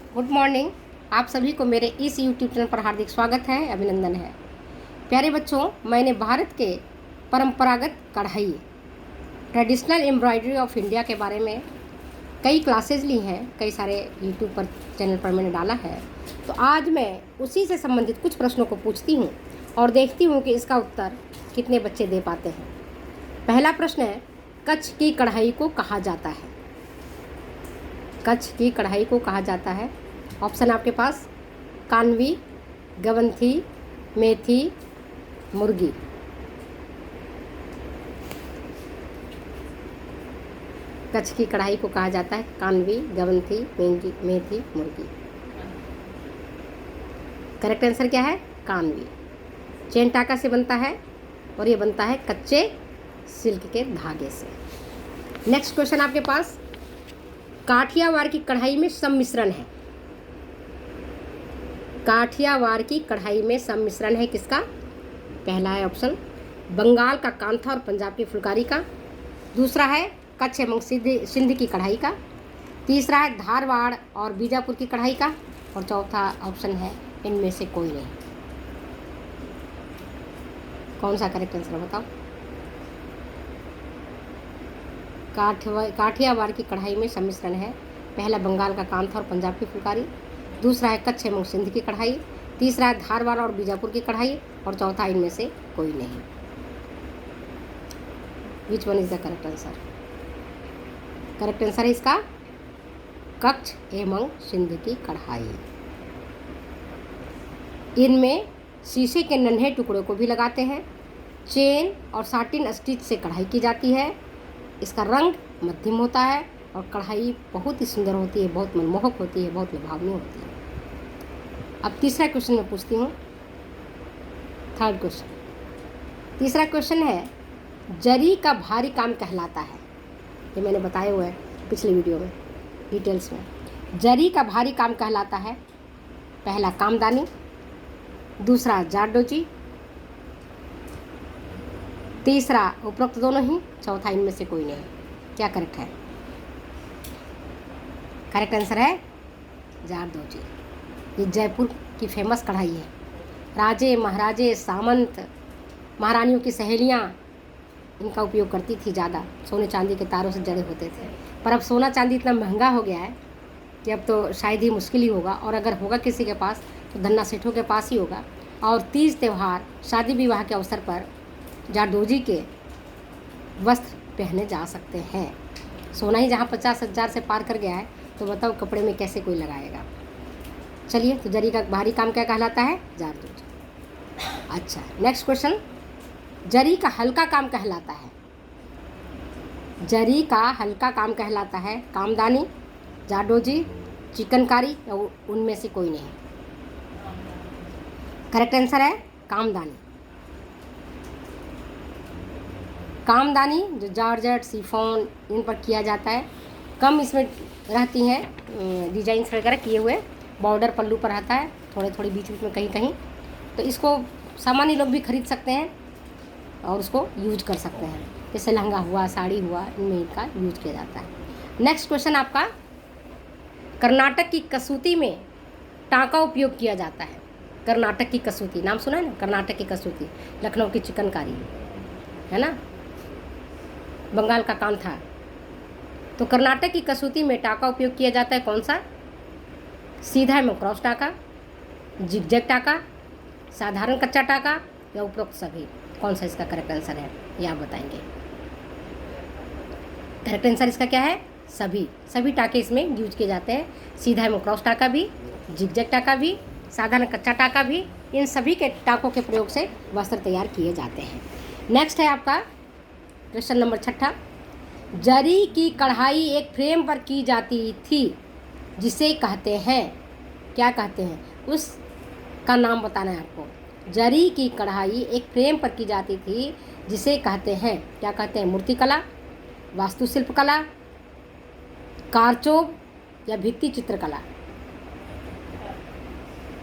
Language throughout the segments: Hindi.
Good morning. आप सभी को मेरे इस यूट्यूब चैनल पर हार्दिक स्वागत है, अभिनंदन है। प्यारे बच्चों, मैंने भारत के परंपरागत कढ़ाई ट्रेडिशनल एम्ब्रॉयडरी ऑफ इंडिया के बारे में कई क्लासेज ली हैं, कई सारे यूट्यूब पर चैनल पर मैंने डाला है। तो आज मैं उसी से संबंधित कुछ प्रश्नों को पूछती हूँ और देखती हूँ कि इसका उत्तर कितने बच्चे दे पाते हैं। पहला प्रश्न है, कच्छ की कढ़ाई को कहा जाता है? कच्छ की कढ़ाई को कहा जाता है। ऑप्शन आपके पास कानवी, गवंथी, मेथी, मुर्गी। कच्छ की कढ़ाई को कहा जाता है कानवी, गवंथी, मेथी, मुर्गी। करेक्ट आंसर क्या है? कानवी। चेन टाका से बनता है और ये बनता है कच्चे सिल्क के धागे से। नेक्स्ट क्वेश्चन आपके पास, काठियावाड़ की कढ़ाई में सम्मिश्रण है। काठियावाड़ की कढ़ाई में सम्मिश्रण है किसका? पहला है ऑप्शन बंगाल का कांथा और पंजाब की फुलकारी का। दूसरा है कच्छ एवं सिंध की कढ़ाई का। तीसरा है धारवाड़ और बीजापुर की कढ़ाई का। और चौथा ऑप्शन है इनमें से कोई नहीं। कौन सा करेक्ट आंसर बताओ? काठियावाड़ की कढ़ाई में सम्मिश्रण है। पहला बंगाल का कांथा और पंजाब की फुलकारी। दूसरा है कच्छ एवं सिंध की कढ़ाई। तीसरा है धारवाड़ और बीजापुर की कढ़ाई। और चौथा इनमें से कोई नहीं। Which one is the correct answer? Correct answer है इसका कच्छ एवं सिंध की कढ़ाई। इनमें शीशे के नन्हे टुकड़ों को भी लगाते हैं। चेन और साटिन स्टिच से कढ़ाई की जाती है। इसका रंग मध्यम होता है और कढ़ाई बहुत ही सुंदर होती है, बहुत मनमोहक होती है, बहुत लुभावनी होती है। अब तीसरा क्वेश्चन मैं पूछती हूँ। Third question. तीसरा क्वेश्चन है, जरी का भारी काम कहलाता है। ये मैंने बताया हुआ है पिछले वीडियो में डिटेल्स में। जरी का भारी काम कहलाता है पहला कामदानी, दूसरा जारदोजी, तीसरा उपरोक्त दोनों ही, चौथा इनमें से कोई नहीं। क्या करेक्ट है? करेक्ट आंसर है जारदोजी। ये जयपुर की फेमस कढ़ाई है। राजे, महाराजे, सामंत, महारानियों की सहेलियाँ इनका उपयोग करती थी ज़्यादा। सोने चांदी के तारों से जड़े होते थे। पर अब सोना चांदी इतना महंगा हो गया है कि अब तो शायद ही मुश्किल ही होगा, और अगर होगा किसी के पास तो धन्ना सेठों के पास ही होगा। और तीज त्यौहार, शादी विवाह के अवसर पर जारदोजी के वस्त्र पहने जा सकते हैं। सोना ही जहाँ 50,000 से पार कर गया है तो बताओ कपड़े में कैसे कोई लगाएगा। चलिए, तो जरी का भारी काम क्या कहलाता है? जारदोजी। अच्छा, नेक्स्ट क्वेश्चन, जरी का हल्का काम कहलाता है। जरी का हल्का काम कहलाता है कामदानी, जारदोजी, चिकनकारी या उनमें से कोई नहीं। करेक्ट आंसर है कामदानी। कामदानी जो जॉर्जेट, शिफॉन इन पर किया जाता है। कम इसमें रहती हैं डिजाइंस वगैरह किए हुए, बॉर्डर पल्लू पर रहता है, थोड़े थोड़े बीच बीच में कहीं कहीं। तो इसको सामान्य लोग भी खरीद सकते हैं और उसको यूज कर सकते हैं। जैसे लहंगा हुआ, साड़ी हुआ, इनमें इनका यूज किया जाता है। नेक्स्ट क्वेश्चन आपका, कर्नाटक की कसूती में टाँका उपयोग किया जाता है। कर्नाटक की कसूती, नाम सुना है ना? कर्नाटक की कसूती, लखनऊ की चिकनकारी है ना, बंगाल का कांथा। तो कर्नाटक की कसूती में टाँका उपयोग किया जाता है कौन सा? सीधा एवं क्रॉस टाँका, जिगजैग टाँका, साधारण कच्चा टाँका या उपरोक्त सभी। कौन सा इसका करेक्ट आंसर है ये आप बताएंगे। करेक्ट आंसर इसका क्या है? सभी। सभी टाँके इसमें यूज किए जाते हैं। सीधा एवं क्रॉस टाँका भी, जिगजैग टाँका भी, साधारण कच्चा टाँका भी। इन सभी के टाँकों के प्रयोग से वस्त्र तैयार किए जाते हैं। नेक्स्ट है आपका क्वेश्चन नंबर 6। जरी की कढ़ाई एक फ्रेम पर की जाती थी जिसे कहते हैं, क्या कहते हैं? उसका नाम बताना है आपको। जरी की कढ़ाई एक फ्रेम पर की जाती थी जिसे कहते हैं, क्या कहते हैं? मूर्तिकला, वास्तुशिल्प कला, कारचोब या भित्ति चित्रकला।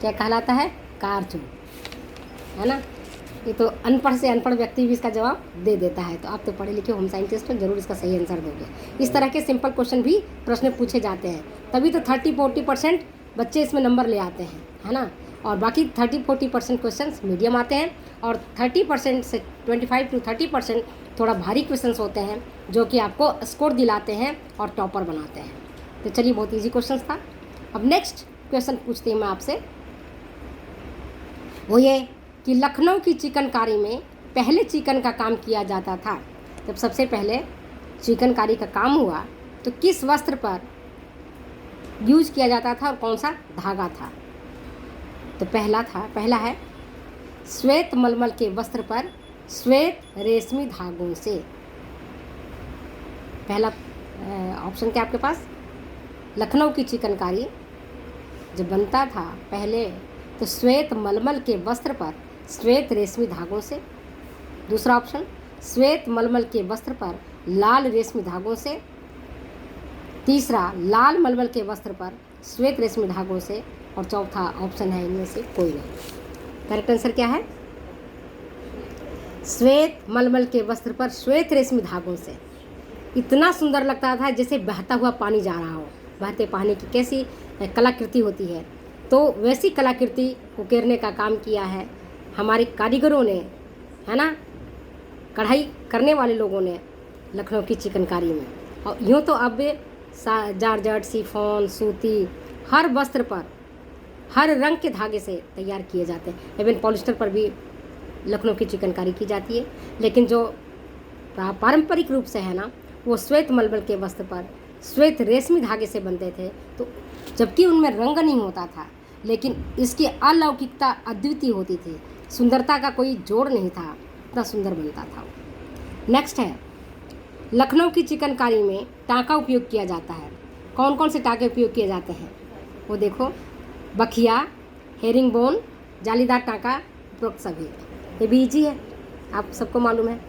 क्या कहलाता है? कारचोब, है ना? ये तो अनपढ़ से अनपढ़ व्यक्ति भी इसका जवाब दे देता है। तो आप तो पढ़े लिखे होम साइंटिस्ट हो, जरूर इसका सही आंसर दोगे। इस तरह के सिंपल क्वेश्चन भी प्रश्न पूछे जाते हैं, तभी तो 30-40% बच्चे इसमें नंबर ले आते हैं, है ना। और बाकी 30-40% क्वेश्चंस मीडियम आते हैं और 30% से 25 to 30% थोड़ा भारी क्वेश्चंस होते हैं जो कि आपको स्कोर दिलाते हैं और टॉपर बनाते हैं। तो चलिए, बहुत ईजी क्वेश्चंस था। अब नेक्स्ट क्वेश्चन पूछती हूँ मैं आपसे, वो ये कि लखनऊ की चिकनकारी में पहले चिकन का काम किया जाता था। जब सबसे पहले चिकनकारी का काम हुआ तो किस वस्त्र पर यूज किया जाता था और कौन सा धागा था? तो पहला है श्वेत मलमल के वस्त्र पर श्वेत रेशमी धागों से। पहला ऑप्शन क्या आपके पास? लखनऊ की चिकनकारी जब बनता था पहले तो श्वेत मलमल के वस्त्र पर श्वेत रेशमी धागों से। दूसरा ऑप्शन श्वेत मलमल के वस्त्र पर लाल रेशमी धागों से। तीसरा लाल मलमल के वस्त्र पर श्वेत रेशमी धागों से। और चौथा ऑप्शन है इनमें से कोई नहीं। करेक्ट आंसर क्या है? श्वेत मलमल के वस्त्र पर श्वेत रेशमी धागों से। इतना सुंदर लगता था जैसे बहता हुआ पानी जा रहा हो। बहते पानी की कैसी कलाकृति होती है, तो वैसी कलाकृति उकेरने का काम किया है हमारे कारीगरों ने, है ना, कढ़ाई करने वाले लोगों ने लखनऊ की चिकनकारी में। और यूँ तो अब जारजट, शिफॉन, सूती हर वस्त्र पर हर रंग के धागे से तैयार किए जाते हैं। इवन पॉलिस्टर पर भी लखनऊ की चिकनकारी की जाती है। लेकिन जो पारंपरिक रूप से है ना, वो श्वेत मलमल के वस्त्र पर श्वेत रेशमी धागे से बनते थे। तो जबकि उनमें रंग नहीं होता था, लेकिन इसकी अलौकिकता अद्वितीय होती थी। सुंदरता का कोई जोड़ नहीं था, इतना सुंदर बनता था। नेक्स्ट है, लखनऊ की चिकनकारी में टाँका उपयोग किया जाता है। कौन कौन से टाँके उपयोग किए जाते हैं वो देखो। बखिया, हेरिंग बोन, जालीदार टाँका, उपरोक्त सभी। ये भी ईजी है, आप सबको मालूम है।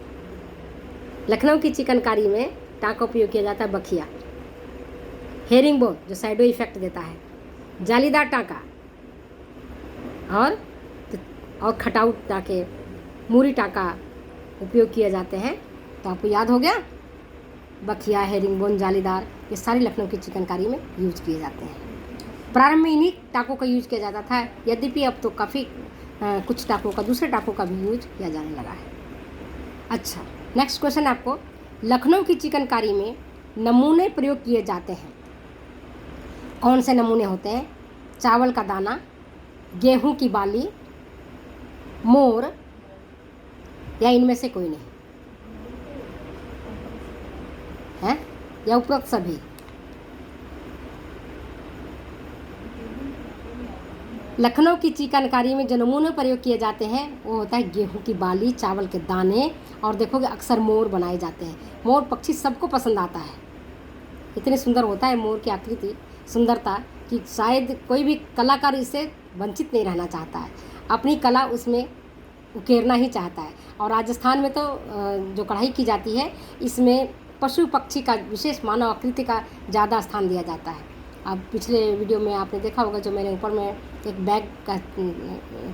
लखनऊ की चिकनकारी में टाँका उपयोग किया जाता है बखिया, हेरिंग बोन जो शैडो इफेक्ट देता है, जालीदार टाँका और खटाऊ टाँके, मूरी टाँका उपयोग किए जाते हैं। तो आपको याद हो गया, बखिया, हेरिंग बोन, जालीदार, ये सारी लखनऊ की चिकनकारी में यूज किए जाते हैं। प्रारंभ में इन्हीं टाँकों का यूज किया जाता था, यद्यपि अब तो काफ़ी कुछ टाँकों का, दूसरे टाँकों का भी यूज किया जाने लगा है। अच्छा, नेक्स्ट क्वेश्चन आपको, लखनऊ की चिकनकारी में नमूने प्रयोग किए जाते हैं। कौन से नमूने होते हैं? चावल का दाना, गेहूं की बाली, मोर, या इनमें से कोई नहीं है, या उपरोक्त सभी? लखनऊ की चिकनकारी में जो नमूने प्रयोग किए जाते हैं वो होता है गेहूं की बाली, चावल के दाने, और देखोगे अक्सर मोर बनाए जाते हैं। मोर पक्षी सबको पसंद आता है, इतने सुंदर होता है मोर की आकृति, सुंदरता, कि शायद कोई भी कलाकार इससे वंचित नहीं रहना चाहता है, अपनी कला उसमें उकेरना ही चाहता है। और राजस्थान में तो जो कढ़ाई की जाती है इसमें पशु पक्षी का, विशेष मानव आकृति का ज़्यादा स्थान दिया जाता है। अब पिछले वीडियो में आपने देखा होगा, जो मैंने ऊपर में एक बैग का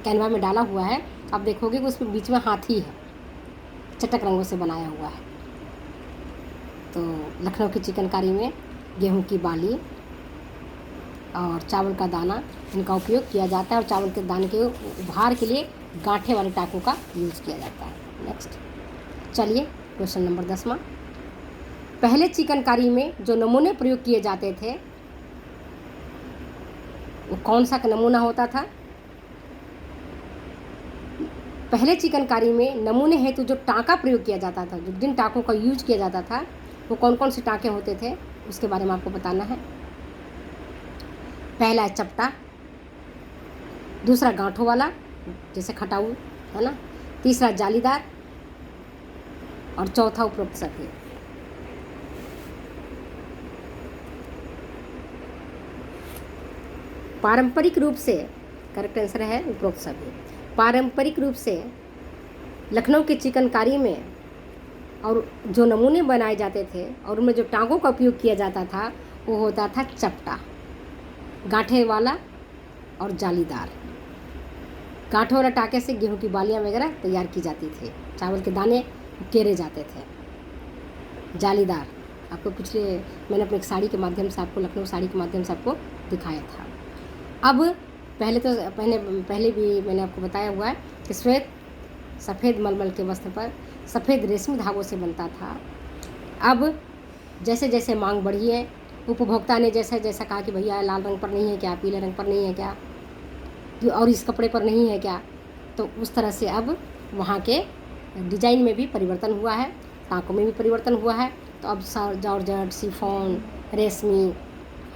कैनवा में डाला हुआ है, आप देखोगे कि उसमें बीच में हाथी है, चटक रंगों से बनाया हुआ है। तो लखनऊ की चिकनकारी में गेहूं की बाली और चावल का दाना, इनका उपयोग किया जाता है। और चावल के दाने के उभार के लिए गांठे वाले टाँकों का यूज़ किया जाता है। नेक्स्ट, चलिए क्वेश्चन नंबर 10वां, पहले चिकनकारी में जो नमूने प्रयोग किए जाते थे वो कौन सा नमूना होता था? पहले चिकनकारी में नमूने हेतु जो टाँका प्रयोग किया जाता था, जो जिन टाँकों का यूज किया जाता था, वो कौन कौन से टाँके होते थे उसके बारे में आपको बताना है। पहला है चपटा, दूसरा गांठों वाला जैसे खटाऊ, है ना, तीसरा जालीदार, और चौथा उपरोक्त सभी। पारंपरिक रूप से, करेक्ट आंसर है उपरोक्त सभी। पारंपरिक रूप से लखनऊ की चिकनकारी में और जो नमूने बनाए जाते थे और उनमें जो टाँगों का उपयोग किया जाता था वो होता था चपटा, गांठे वाला और जालीदार। गांठों वाला टाँके से गेहूं की बालियां वगैरह तैयार की जाती थी, चावल के दाने केरे जाते थे। जालीदार आपको मैंने अपनी एक साड़ी के माध्यम से आपको, लखनऊ साड़ी के माध्यम से आपको दिखाया था। अब पहले भी मैंने आपको बताया हुआ है कि श्वेत सफ़ेद मलमल के वस्त्र पर सफ़ेद रेशमी धागों से बनता था। अब जैसे जैसे मांग बढ़ी है, उपभोक्ता ने जैसा जैसा कहा कि भैया लाल रंग पर नहीं है क्या, पीले रंग पर नहीं है क्या, और इस कपड़े पर नहीं है क्या, तो उस तरह से अब वहाँ के डिजाइन में भी परिवर्तन हुआ है, टाँकों में भी परिवर्तन हुआ है। तो अब जॉर्जेट, शिफॉन, रेशमी,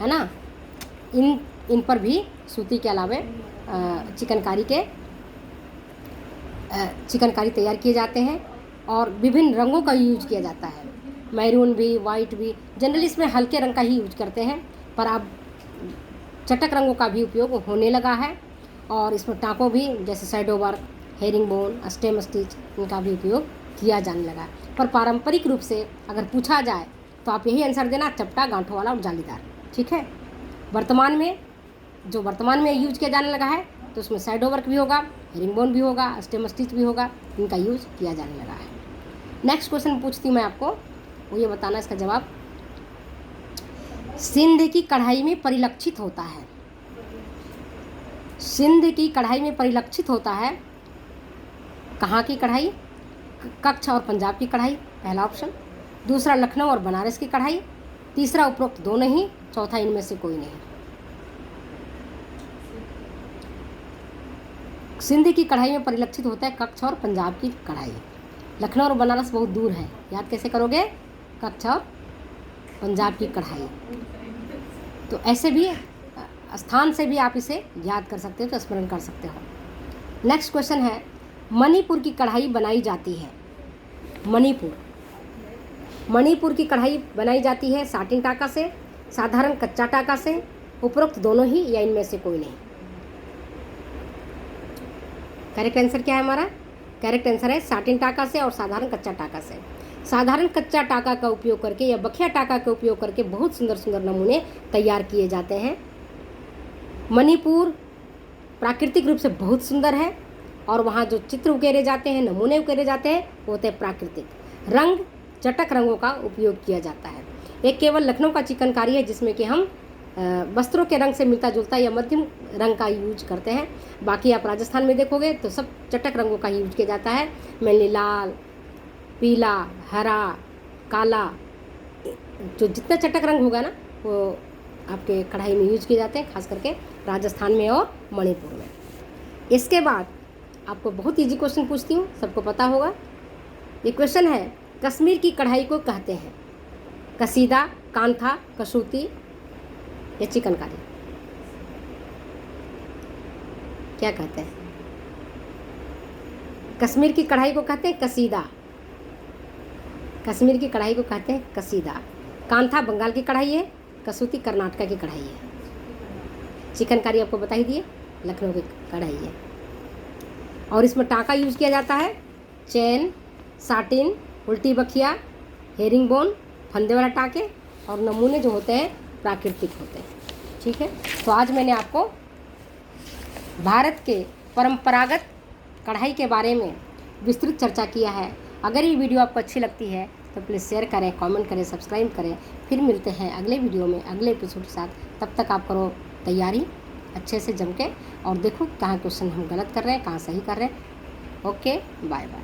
है ना, इन पर भी सूती के अलावा चिकनकारी तैयार किए जाते हैं और विभिन्न रंगों का यूज किया जाता है। मैरून भी, वाइट भी, जनरली इसमें हल्के रंग का ही यूज करते हैं, पर अब चटक रंगों का भी उपयोग होने लगा है और इसमें टाँकों भी जैसे shadow work, herring bone, stem stitch, इनका भी उपयोग किया जाने लगा। पर पारंपरिक रूप से अगर पूछा जाए तो आप यही आंसर देना, चपटा, गांठों वाला और जालीदार। ठीक है। वर्तमान में यूज किया जाने लगा है तो उसमें शैडो वर्क भी होगा, हेरिंग बोन भी होगा, स्टेम स्टिच भी होगा, इनका यूज किया जाने लगा है। नेक्स्ट क्वेश्चन पूछती हूँ मैं आपको, वो ये बताना इसका जवाब। सिंध की कढ़ाई में परिलक्षित होता है। सिंध की कढ़ाई में परिलक्षित होता है कहाँ की कढ़ाई? कच्छ और पंजाब की कढ़ाई, पहला ऑप्शन। दूसरा लखनऊ और बनारस की कढ़ाई। तीसरा उपरोक्त दो नहीं, चौथा इनमें से कोई नहीं। सिंध की कढ़ाई में परिलक्षित होता है कच्छ और पंजाब की कढ़ाई। लखनऊ और बनारस बहुत दूर है, याद कैसे करोगे? कच्छ और पंजाब की कढ़ाई। तो ऐसे भी स्थान से भी आप इसे याद कर सकते हो, तो स्मरण कर सकते हो। नेक्स्ट क्वेश्चन है, मणिपुर की कढ़ाई बनाई जाती है। मणिपुर की कढ़ाई बनाई जाती है साटिन टाका से, साधारण कच्चा टाका से, उपरोक्त दोनों ही या इनमें से कोई नहीं। करेक्ट आंसर क्या है हमारा? करेक्ट आंसर है साटिन टाका से और साधारण कच्चा टाका से। साधारण कच्चा टाका का उपयोग करके या बखिया टाका का उपयोग करके बहुत सुंदर सुंदर नमूने तैयार किए जाते हैं। मणिपुर प्राकृतिक रूप से बहुत सुंदर है और वहाँ जो चित्र उकेरे जाते हैं, नमूने उकेरे जाते हैं, वो होते हैं प्राकृतिक। रंग चटक रंगों का उपयोग किया जाता है। एक केवल लखनऊ का चिकनकारी है जिसमें कि हम वस्त्रों के रंग से मिलता जुलता या मध्यम रंग का यूज करते हैं। बाकी आप राजस्थान में देखोगे तो सब चटक रंगों का यूज किया जाता है। मेनली लाल, पीला, हरा, काला, जो जितना चटक रंग होगा ना वो आपके कढ़ाई में यूज किए जाते हैं, खास करके राजस्थान में और मणिपुर में। इसके बाद आपको बहुत इजी क्वेश्चन पूछती हूँ, सबको पता होगा। ये क्वेश्चन है, कश्मीर की कढ़ाई को कहते हैं कसीदा, कांथा, कसूती या चिकनकारी? क्या कहते हैं? कश्मीर की कढ़ाई को कहते हैं कसीदा। कश्मीर की कढ़ाई को कहते हैं कसीदा। कांथा बंगाल की कढ़ाई है, कसूती कर्नाटका की कढ़ाई है। चिकनकारी आपको बता ही दिए, लखनऊ की कढ़ाई है। और इसमें टाका यूज किया जाता है, चैन, साटिन, उल्टी बखिया, हेरिंग बोन, फंदे वाला टाके, और नमूने जो होते हैं प्राकृतिक होते हैं। ठीक है। तो आज मैंने आपको भारत के परंपरागत कढ़ाई के बारे में विस्तृत चर्चा किया है। अगर ये वीडियो आपको अच्छी लगती है तो प्लीज़ शेयर करें, कमेंट करें, सब्सक्राइब करें। फिर मिलते हैं अगले वीडियो में अगले एपिसोड के साथ। तब तक आप करो तैयारी अच्छे से जम के और देखो कहाँ क्वेश्चन हम गलत कर रहे हैं, कहाँ सही कर रहे हैं। Okay, bye bye.